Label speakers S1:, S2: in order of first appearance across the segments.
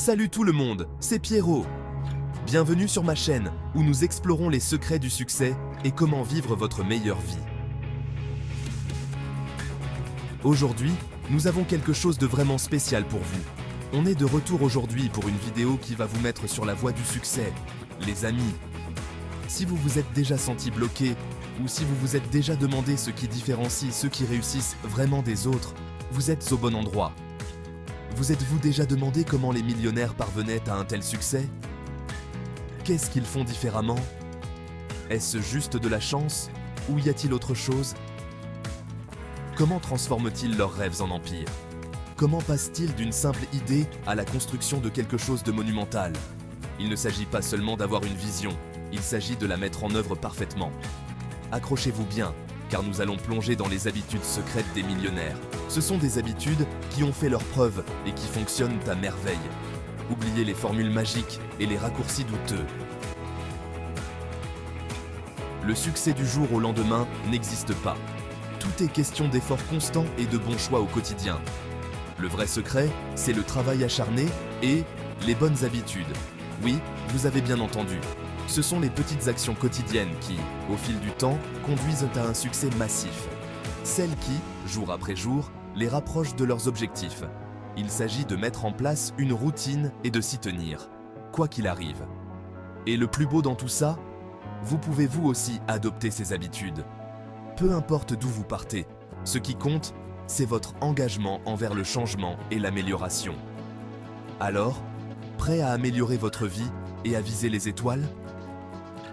S1: Salut tout le monde, c'est Pierrot. Bienvenue sur ma chaîne où nous explorons les secrets du succès et comment vivre votre meilleure vie. Aujourd'hui, nous avons quelque chose de vraiment spécial pour vous. On est de retour aujourd'hui pour une vidéo qui va vous mettre sur la voie du succès. Les amis, si vous vous êtes déjà senti bloqué ou si vous vous êtes déjà demandé ce qui différencie ceux qui réussissent vraiment des autres, vous êtes au bon endroit. Vous êtes-vous déjà demandé comment les millionnaires parvenaient à un tel succès? Qu'est-ce qu'ils font différemment? Est-ce juste de la chance ou y a-t-il autre chose? Comment transforment-ils leurs rêves en empire? Comment passent-ils d'une simple idée à la construction de quelque chose de monumental? Il ne s'agit pas seulement d'avoir une vision, il s'agit de la mettre en œuvre parfaitement. Accrochez-vous bien, car nous allons plonger dans les habitudes secrètes des millionnaires. Ce sont des habitudes qui ont fait leurs preuves et qui fonctionnent à merveille. Oubliez les formules magiques et les raccourcis douteux. Le succès du jour au lendemain n'existe pas. Tout est question d'efforts constants et de bons choix au quotidien. Le vrai secret, c'est le travail acharné et les bonnes habitudes. Oui, vous avez bien entendu. Ce sont les petites actions quotidiennes qui, au fil du temps, conduisent à un succès massif. Celles qui, jour après jour, les rapprochent de leurs objectifs. Il s'agit de mettre en place une routine et de s'y tenir, quoi qu'il arrive. Et le plus beau dans tout ça, vous pouvez vous aussi adopter ces habitudes. Peu importe d'où vous partez, ce qui compte, c'est votre engagement envers le changement et l'amélioration. Alors, prêt à améliorer votre vie et à viser les étoiles?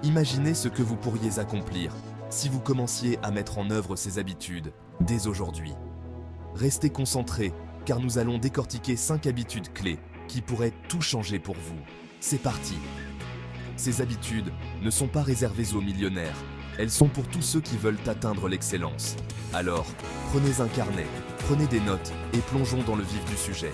S1: Imaginez ce que vous pourriez accomplir si vous commenciez à mettre en œuvre ces habitudes dès aujourd'hui. Restez concentrés car nous allons décortiquer 5 habitudes clés qui pourraient tout changer pour vous. C'est parti! Ces habitudes ne sont pas réservées aux millionnaires, elles sont pour tous ceux qui veulent atteindre l'excellence. Alors, prenez un carnet, prenez des notes et plongeons dans le vif du sujet.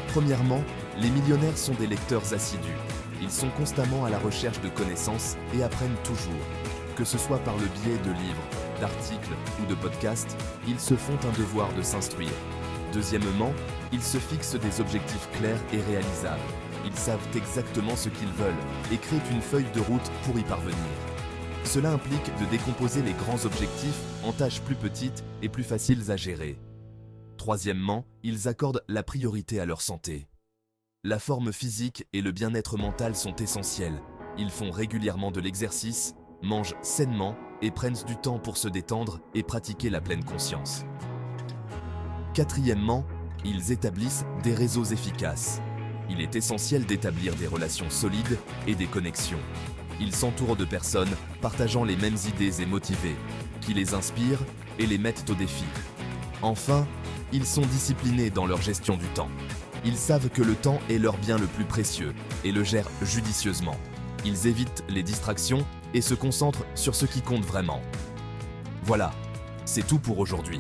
S1: Premièrement, les millionnaires sont des lecteurs assidus. Ils sont constamment à la recherche de connaissances et apprennent toujours. Que ce soit par le biais de livres, d'articles ou de podcasts, ils se font un devoir de s'instruire. Deuxièmement, ils se fixent des objectifs clairs et réalisables. Ils savent exactement ce qu'ils veulent et créent une feuille de route pour y parvenir. Cela implique de décomposer les grands objectifs en tâches plus petites et plus faciles à gérer. Troisièmement, ils accordent la priorité à leur santé. La forme physique et le bien-être mental sont essentiels. Ils font régulièrement de l'exercice, mangent sainement et prennent du temps pour se détendre et pratiquer la pleine conscience. Quatrièmement, ils établissent des réseaux efficaces. Il est essentiel d'établir des relations solides et des connexions. Ils s'entourent de personnes partageant les mêmes idées et motivées, qui les inspirent et les mettent au défi. Enfin, ils sont disciplinés dans leur gestion du temps. Ils savent que le temps est leur bien le plus précieux et le gèrent judicieusement. Ils évitent les distractions et se concentrent sur ce qui compte vraiment. Voilà, c'est tout pour aujourd'hui.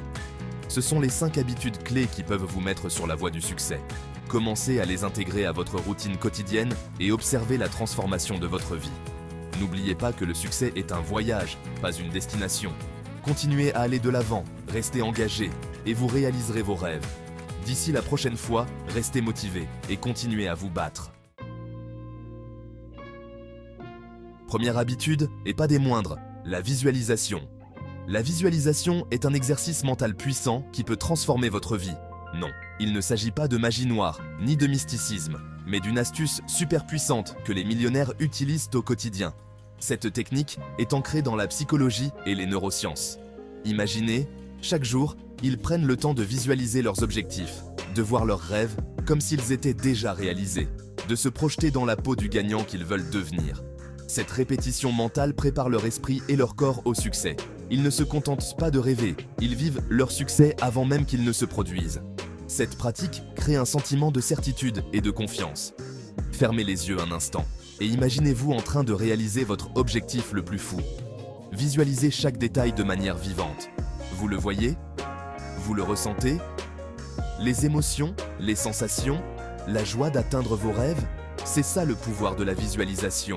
S1: Ce sont les 5 habitudes clés qui peuvent vous mettre sur la voie du succès. Commencez à les intégrer à votre routine quotidienne et observez la transformation de votre vie. N'oubliez pas que le succès est un voyage, pas une destination. Continuez à aller de l'avant, restez engagés et vous réaliserez vos rêves. D'ici la prochaine fois, restez motivés et continuez à vous battre. Première habitude, et pas des moindres, la visualisation. La visualisation est un exercice mental puissant qui peut transformer votre vie. Non, il ne s'agit pas de magie noire, ni de mysticisme, mais d'une astuce super puissante que les millionnaires utilisent au quotidien. Cette technique est ancrée dans la psychologie et les neurosciences. Imaginez, chaque jour, ils prennent le temps de visualiser leurs objectifs, de voir leurs rêves comme s'ils étaient déjà réalisés, de se projeter dans la peau du gagnant qu'ils veulent devenir. Cette répétition mentale prépare leur esprit et leur corps au succès. Ils ne se contentent pas de rêver, ils vivent leur succès avant même qu'il ne se produise. Cette pratique crée un sentiment de certitude et de confiance. Fermez les yeux un instant et imaginez-vous en train de réaliser votre objectif le plus fou. Visualisez chaque détail de manière vivante. Vous le voyez? Vous le ressentez? Les émotions, les sensations, la joie d'atteindre vos rêves, c'est ça le pouvoir de la visualisation.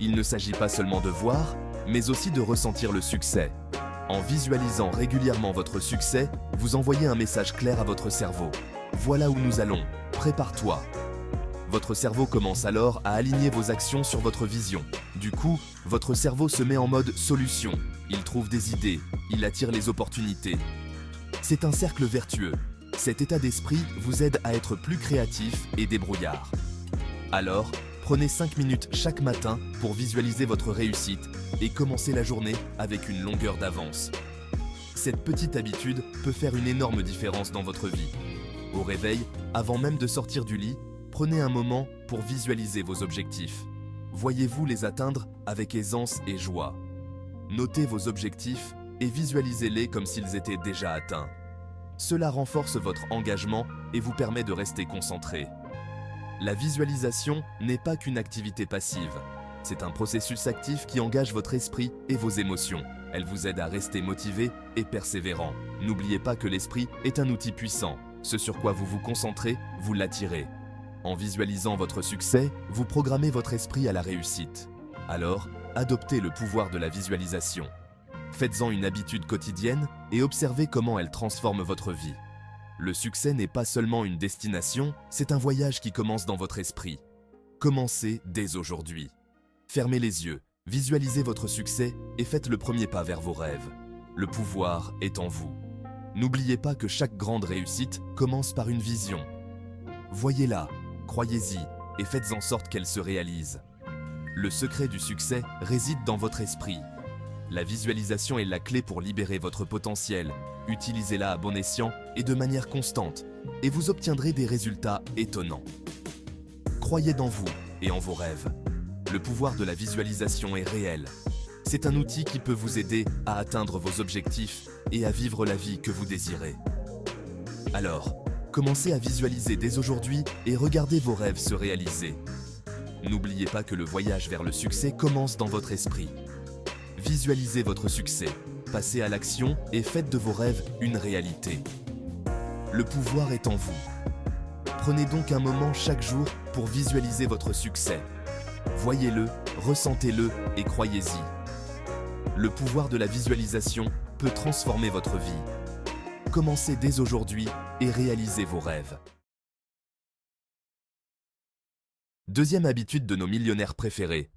S1: Il ne s'agit pas seulement de voir, mais aussi de ressentir le succès. En visualisant régulièrement votre succès, vous envoyez un message clair à votre cerveau. Voilà où nous allons, prépare-toi. Votre cerveau commence alors à aligner vos actions sur votre vision. Du coup, votre cerveau se met en mode solution. Il trouve des idées, il attire les opportunités. C'est un cercle vertueux. Cet état d'esprit vous aide à être plus créatif et débrouillard. Alors, prenez 5 minutes chaque matin pour visualiser votre réussite et commencez la journée avec une longueur d'avance. Cette petite habitude peut faire une énorme différence dans votre vie. Au réveil, avant même de sortir du lit, prenez un moment pour visualiser vos objectifs. Voyez-vous les atteindre avec aisance et joie. Notez vos objectifs et visualisez-les comme s'ils étaient déjà atteints. Cela renforce votre engagement et vous permet de rester concentré. La visualisation n'est pas qu'une activité passive. C'est un processus actif qui engage votre esprit et vos émotions. Elle vous aide à rester motivé et persévérant. N'oubliez pas que l'esprit est un outil puissant. Ce sur quoi vous vous concentrez, vous l'attirez. En visualisant votre succès, vous programmez votre esprit à la réussite. Alors, adoptez le pouvoir de la visualisation. Faites-en une habitude quotidienne et observez comment elle transforme votre vie. Le succès n'est pas seulement une destination, c'est un voyage qui commence dans votre esprit. Commencez dès aujourd'hui. Fermez les yeux, visualisez votre succès et faites le premier pas vers vos rêves. Le pouvoir est en vous. N'oubliez pas que chaque grande réussite commence par une vision. Voyez-la, croyez-y et faites en sorte qu'elle se réalise. Le secret du succès réside dans votre esprit. La visualisation est la clé pour libérer votre potentiel. Utilisez-la à bon escient et de manière constante, et vous obtiendrez des résultats étonnants. Croyez dans vous et en vos rêves. Le pouvoir de la visualisation est réel. C'est un outil qui peut vous aider à atteindre vos objectifs et à vivre la vie que vous désirez. Alors, commencez à visualiser dès aujourd'hui et regardez vos rêves se réaliser. N'oubliez pas que le voyage vers le succès commence dans votre esprit. Visualisez votre succès, passez à l'action et faites de vos rêves une réalité. Le pouvoir est en vous. Prenez donc un moment chaque jour pour visualiser votre succès. Voyez-le, ressentez-le et croyez-y. Le pouvoir de la visualisation peut transformer votre vie. Commencez dès aujourd'hui et réalisez vos rêves. Deuxième habitude de nos millionnaires préférés.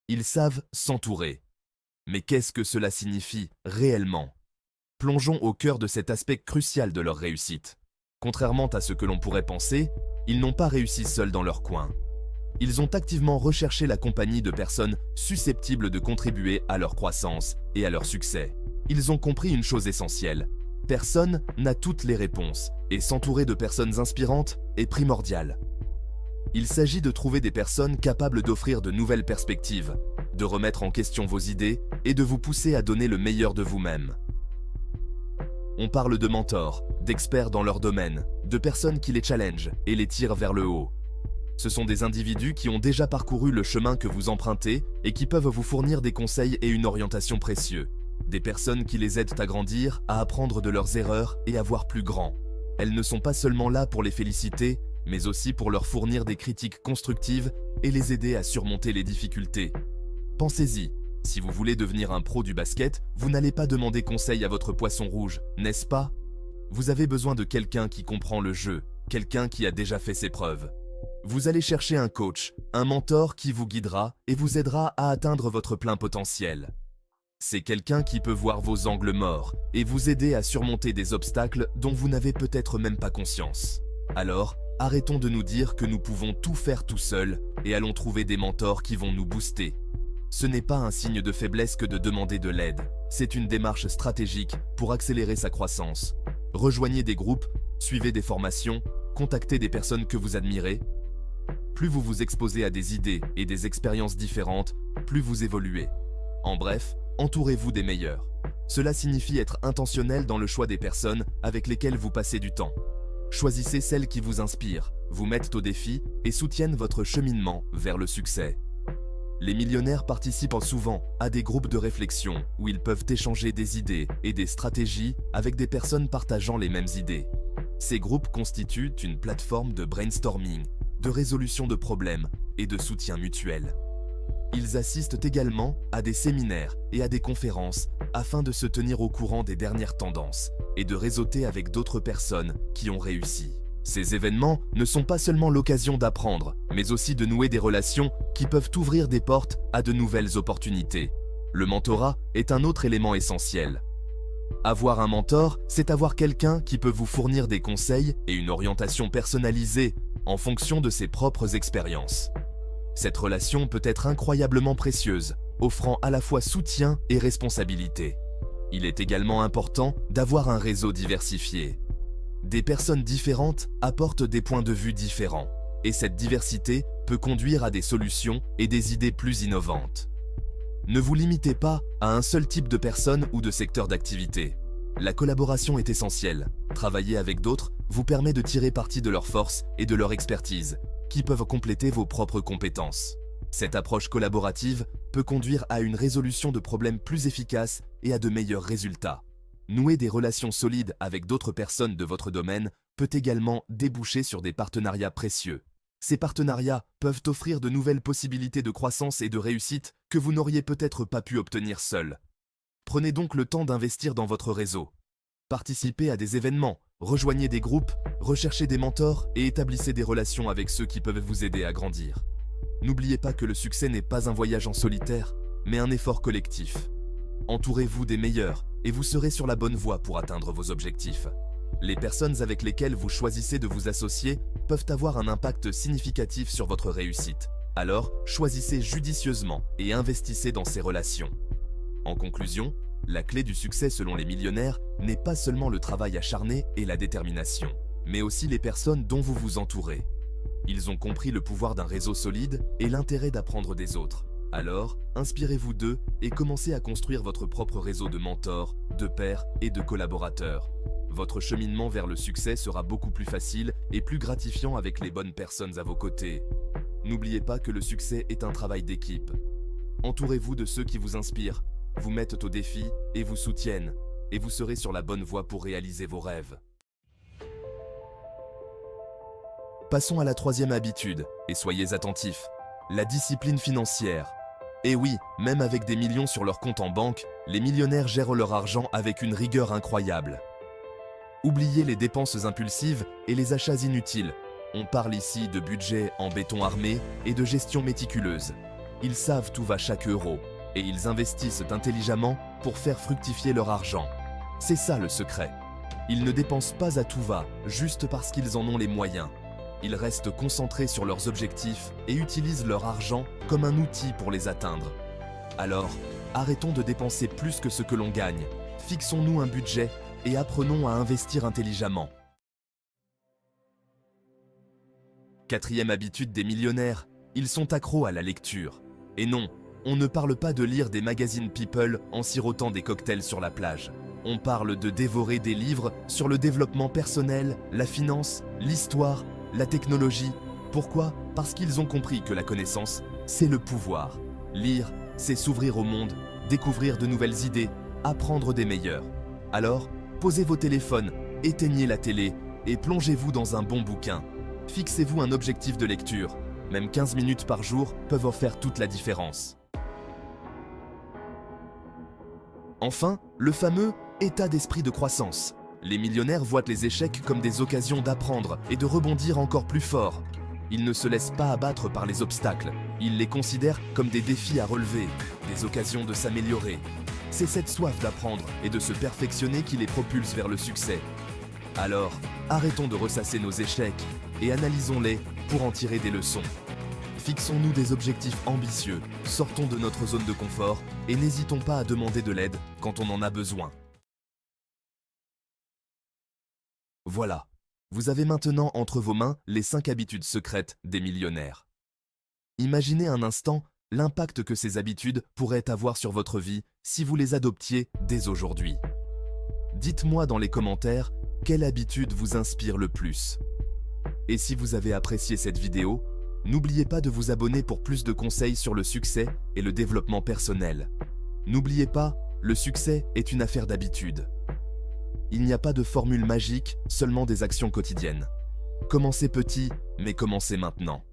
S1: Ils savent s'entourer. Mais qu'est-ce que cela signifie réellement? Plongeons au cœur de cet aspect crucial de leur réussite. Contrairement à ce que l'on pourrait penser, ils n'ont pas réussi seuls dans leur coin. Ils ont activement recherché la compagnie de personnes susceptibles de contribuer à leur croissance et à leur succès. Ils ont compris une chose essentielle. Personne n'a toutes les réponses, et s'entourer de personnes inspirantes est primordial. Il s'agit de trouver des personnes capables d'offrir de nouvelles perspectives, de remettre en question vos idées et de vous pousser à donner le meilleur de vous-même. On parle de mentors, d'experts dans leur domaine, de personnes qui les challengent et les tirent vers le haut. Ce sont des individus qui ont déjà parcouru le chemin que vous empruntez et qui peuvent vous fournir des conseils et une orientation précieux. Des personnes qui les aident à grandir, à apprendre de leurs erreurs et à voir plus grand. Elles ne sont pas seulement là pour les féliciter, mais aussi pour leur fournir des critiques constructives et les aider à surmonter les difficultés. Pensez-y, si vous voulez devenir un pro du basket, vous n'allez pas demander conseil à votre poisson rouge, n'est-ce pas? Vous avez besoin de quelqu'un qui comprend le jeu, quelqu'un qui a déjà fait ses preuves. Vous allez chercher un coach, un mentor qui vous guidera et vous aidera à atteindre votre plein potentiel. C'est quelqu'un qui peut voir vos angles morts et vous aider à surmonter des obstacles dont vous n'avez peut-être même pas conscience. Alors, arrêtons de nous dire que nous pouvons tout faire tout seuls et allons trouver des mentors qui vont nous booster. Ce n'est pas un signe de faiblesse que de demander de l'aide, c'est une démarche stratégique pour accélérer sa croissance. Rejoignez des groupes, suivez des formations, contactez des personnes que vous admirez. Plus vous vous exposez à des idées et des expériences différentes, plus vous évoluez. En bref, entourez-vous des meilleurs. Cela signifie être intentionnel dans le choix des personnes avec lesquelles vous passez du temps. Choisissez celles qui vous inspirent, vous mettent au défi et soutiennent votre cheminement vers le succès. Les millionnaires participent souvent à des groupes de réflexion où ils peuvent échanger des idées et des stratégies avec des personnes partageant les mêmes idées. Ces groupes constituent une plateforme de brainstorming, de résolution de problèmes et de soutien mutuel. Ils assistent également à des séminaires et à des conférences afin de se tenir au courant des dernières tendances et de réseauter avec d'autres personnes qui ont réussi. Ces événements ne sont pas seulement l'occasion d'apprendre, mais aussi de nouer des relations qui peuvent ouvrir des portes à de nouvelles opportunités. Le mentorat est un autre élément essentiel. Avoir un mentor, c'est avoir quelqu'un qui peut vous fournir des conseils et une orientation personnalisée en fonction de ses propres expériences. Cette relation peut être incroyablement précieuse, offrant à la fois soutien et responsabilité. Il est également important d'avoir un réseau diversifié. Des personnes différentes apportent des points de vue différents, et cette diversité peut conduire à des solutions et des idées plus innovantes. Ne vous limitez pas à un seul type de personne ou de secteur d'activité. La collaboration est essentielle. Travailler avec d'autres vous permet de tirer parti de leurs forces et de leur expertise, qui peuvent compléter vos propres compétences. Cette approche collaborative peut conduire à une résolution de problèmes plus efficace et à de meilleurs résultats. Nouer des relations solides avec d'autres personnes de votre domaine peut également déboucher sur des partenariats précieux. Ces partenariats peuvent offrir de nouvelles possibilités de croissance et de réussite que vous n'auriez peut-être pas pu obtenir seul. Prenez donc le temps d'investir dans votre réseau. Participez à des événements, rejoignez des groupes, recherchez des mentors et établissez des relations avec ceux qui peuvent vous aider à grandir. N'oubliez pas que le succès n'est pas un voyage en solitaire, mais un effort collectif. Entourez-vous des meilleurs et vous serez sur la bonne voie pour atteindre vos objectifs. Les personnes avec lesquelles vous choisissez de vous associer peuvent avoir un impact significatif sur votre réussite. Alors, choisissez judicieusement et investissez dans ces relations. En conclusion, la clé du succès selon les millionnaires n'est pas seulement le travail acharné et la détermination, mais aussi les personnes dont vous vous entourez. Ils ont compris le pouvoir d'un réseau solide et l'intérêt d'apprendre des autres. Alors, inspirez-vous d'eux et commencez à construire votre propre réseau de mentors, de pairs et de collaborateurs. Votre cheminement vers le succès sera beaucoup plus facile et plus gratifiant avec les bonnes personnes à vos côtés. N'oubliez pas que le succès est un travail d'équipe. Entourez-vous de ceux qui vous inspirent, vous mettent au défi et vous soutiennent, et vous serez sur la bonne voie pour réaliser vos rêves. Passons à la troisième habitude, et soyez attentifs, la discipline financière. Et oui, même avec des millions sur leur compte en banque, les millionnaires gèrent leur argent avec une rigueur incroyable. Oubliez les dépenses impulsives et les achats inutiles. On parle ici de budget en béton armé et de gestion méticuleuse. Ils savent où va chaque euro et ils investissent intelligemment pour faire fructifier leur argent. C'est ça le secret. Ils ne dépensent pas à tout va, juste parce qu'ils en ont les moyens. Ils restent concentrés sur leurs objectifs et utilisent leur argent comme un outil pour les atteindre. Alors, arrêtons de dépenser plus que ce que l'on gagne. Fixons-nous un budget et apprenons à investir intelligemment. Quatrième habitude des millionnaires, ils sont accros à la lecture. Et non, on ne parle pas de lire des magazines People en sirotant des cocktails sur la plage. On parle de dévorer des livres sur le développement personnel, la finance, l'histoire, la technologie. Pourquoi? Parce qu'ils ont compris que la connaissance, c'est le pouvoir. Lire, c'est s'ouvrir au monde, découvrir de nouvelles idées, apprendre des meilleurs. Alors, posez vos téléphones, éteignez la télé et plongez-vous dans un bon bouquin. Fixez-vous un objectif de lecture. Même 15 minutes par jour peuvent en faire toute la différence. Enfin, le fameux état d'esprit de croissance. Les millionnaires voient les échecs comme des occasions d'apprendre et de rebondir encore plus fort. Ils ne se laissent pas abattre par les obstacles. Ils les considèrent comme des défis à relever, des occasions de s'améliorer. C'est cette soif d'apprendre et de se perfectionner qui les propulse vers le succès. Alors, arrêtons de ressasser nos échecs et analysons-les pour en tirer des leçons. Fixons-nous des objectifs ambitieux, sortons de notre zone de confort et n'hésitons pas à demander de l'aide quand on en a besoin. Voilà, vous avez maintenant entre vos mains les 5 habitudes secrètes des millionnaires. Imaginez un instant l'impact que ces habitudes pourraient avoir sur votre vie si vous les adoptiez dès aujourd'hui. Dites-moi dans les commentaires quelle habitude vous inspire le plus. Et si vous avez apprécié cette vidéo, n'oubliez pas de vous abonner pour plus de conseils sur le succès et le développement personnel. N'oubliez pas, le succès est une affaire d'habitude. Il n'y a pas de formule magique, seulement des actions quotidiennes. Commencez petit, mais commencez maintenant.